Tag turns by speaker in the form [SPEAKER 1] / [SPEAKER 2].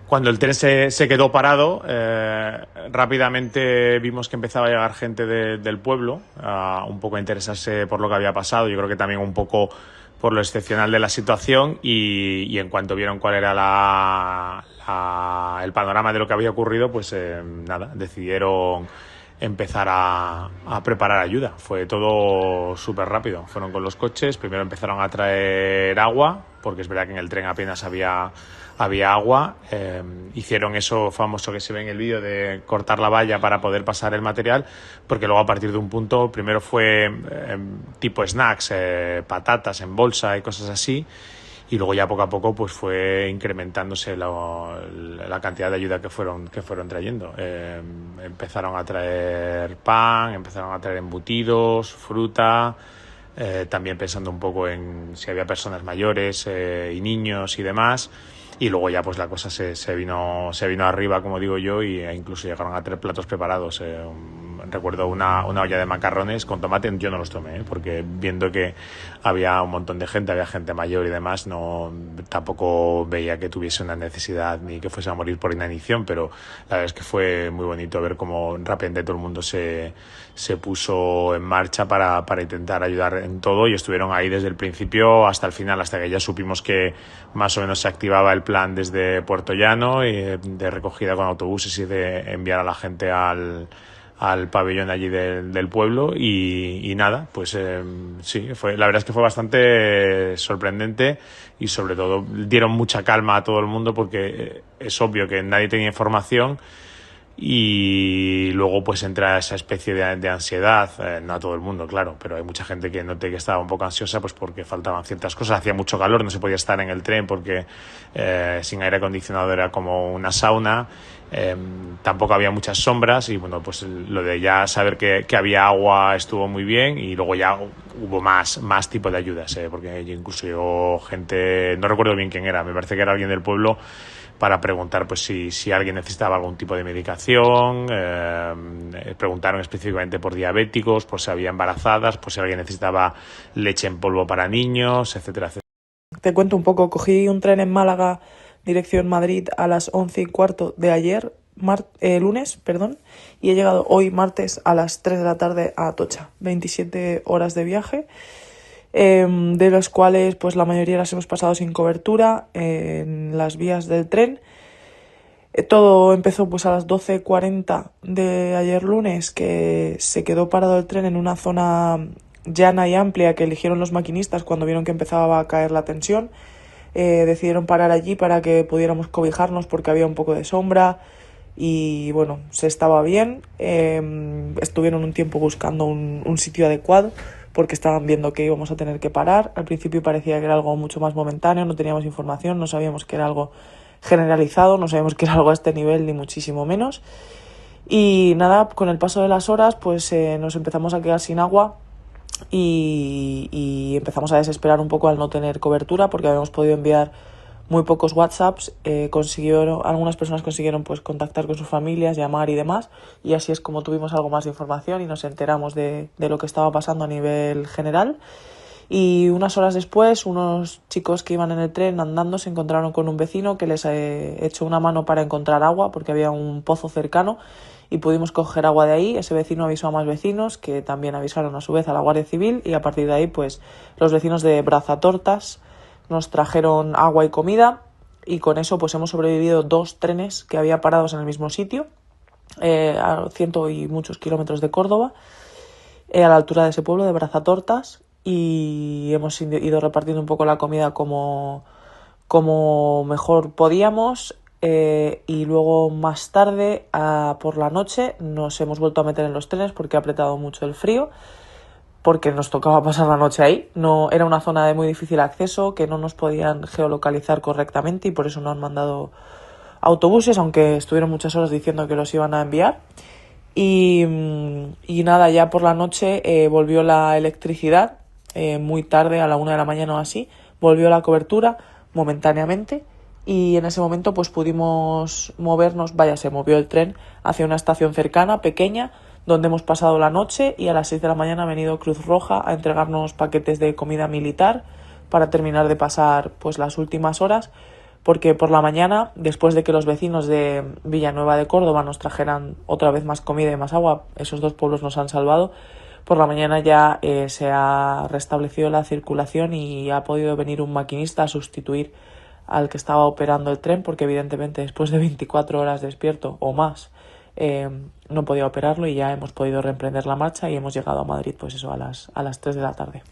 [SPEAKER 1] Cuando el tren se quedó parado, rápidamente vimos que empezaba a llegar gente del pueblo, un poco a interesarse por lo que había pasado. Yo creo que también un poco por lo excepcional de la situación y en cuanto vieron cuál era el panorama de lo que había ocurrido, pues nada, decidieron empezar a preparar ayuda. Fue todo súper rápido. Fueron con los coches, primero empezaron a traer agua, porque es verdad que en el tren apenas había agua. Hicieron eso famoso que se ve en el vídeo de cortar la valla para poder pasar el material, porque luego a partir de un punto, primero fue tipo snacks, patatas en bolsa y cosas así, y luego ya poco a poco pues fue incrementándose la cantidad de ayuda que fueron trayendo. Empezaron a traer pan, empezaron a traer embutidos, fruta, también pensando un poco en si había personas mayores y niños y demás. Y luego ya pues la cosa se vino arriba, como digo yo, e incluso llegaron a traer platos preparados. Recuerdo una olla de macarrones con tomate. Yo no los tomé, porque viendo que había un montón de gente, había gente mayor y demás, tampoco veía que tuviese una necesidad ni que fuese a morir por inanición, pero la verdad es que fue muy bonito ver cómo rápidamente todo el mundo se puso en marcha para intentar ayudar en todo, y estuvieron ahí desde el principio hasta el final, hasta que ya supimos que más o menos se activaba el plan desde Puerto Llano, de recogida con autobuses y de enviar a la gente al pabellón allí del pueblo, y nada, pues sí, la verdad es que fue bastante sorprendente, y sobre todo dieron mucha calma a todo el mundo, porque es obvio que nadie tenía información, y luego pues entra esa especie de ansiedad, no a todo el mundo, claro, pero hay mucha gente que noté que estaba un poco ansiosa, pues porque faltaban ciertas cosas, hacía mucho calor, no se podía estar en el tren porque sin aire acondicionado era como una sauna, tampoco había muchas sombras, y bueno, pues lo de ya saber que había agua estuvo muy bien, y luego ya hubo más tipo de ayudas, porque incluso llegó gente, no recuerdo bien quién era, me parece que era alguien del pueblo, para preguntar pues si alguien necesitaba algún tipo de medicación. Preguntaron específicamente por diabéticos, por si había embarazadas, por si alguien necesitaba leche en polvo para niños, etcétera, etcétera.
[SPEAKER 2] Te cuento un poco. Cogí un tren en Málaga, dirección Madrid, a las 11:15 de ayer, lunes, y he llegado hoy, martes, a las 3 de la tarde a Atocha. 27 horas de viaje, de los cuales pues la mayoría las hemos pasado sin cobertura en las vías del tren. Todo empezó pues a las 12:40 de ayer lunes, que se quedó parado el tren en una zona llana y amplia que eligieron los maquinistas cuando vieron que empezaba a caer la tensión. Decidieron parar allí para que pudiéramos cobijarnos, porque había un poco de sombra y bueno, se estaba bien. Estuvieron un tiempo buscando un sitio adecuado, porque estaban viendo que íbamos a tener que parar. Al principio parecía que era algo mucho más momentáneo, no teníamos información, no sabíamos que era algo generalizado, no sabíamos que era algo a este nivel, ni muchísimo menos. Y nada, con el paso de las horas pues nos empezamos a quedar sin agua, y empezamos a desesperar un poco al no tener cobertura, porque habíamos podido enviar muy pocos WhatsApps. Algunas personas consiguieron pues contactar con sus familias, llamar y demás, y así es como tuvimos algo más de información y nos enteramos de lo que estaba pasando a nivel general. Y unas horas después, unos chicos que iban en el tren andando se encontraron con un vecino que les echó una mano para encontrar agua, porque había un pozo cercano, y pudimos coger agua de ahí. Ese vecino avisó a más vecinos, que también avisaron a su vez a la Guardia Civil, y a partir de ahí pues los vecinos de Brazatortas nos trajeron agua y comida, y con eso pues hemos sobrevivido 2 trenes que había parados en el mismo sitio, a ciento y muchos kilómetros de Córdoba, a la altura de ese pueblo de Brazatortas, y hemos ido repartiendo un poco la comida como mejor podíamos. Y luego más tarde, por la noche, nos hemos vuelto a meter en los trenes porque ha apretado mucho el frío, porque nos tocaba pasar la noche ahí. No, era una zona de muy difícil acceso, que no nos podían geolocalizar correctamente, y por eso no han mandado autobuses, aunque estuvieron muchas horas diciendo que los iban a enviar. Y nada, ya por la noche volvió la electricidad, muy tarde, a la 1 de la mañana o así, volvió la cobertura momentáneamente, y en ese momento pues pudimos movernos, se movió el tren hacia una estación cercana, pequeña, donde hemos pasado la noche, y a las 6 de la mañana ha venido Cruz Roja a entregarnos paquetes de comida militar para terminar de pasar pues las últimas horas, porque por la mañana, después de que los vecinos de Villanueva de Córdoba nos trajeran otra vez más comida y más agua, esos 2 pueblos nos han salvado, por la mañana ya se ha restablecido la circulación y ha podido venir un maquinista a sustituir al que estaba operando el tren, porque evidentemente después de 24 horas despierto o más no podía operarlo, y ya hemos podido reemprender la marcha y hemos llegado a Madrid pues eso a las 3 de la tarde.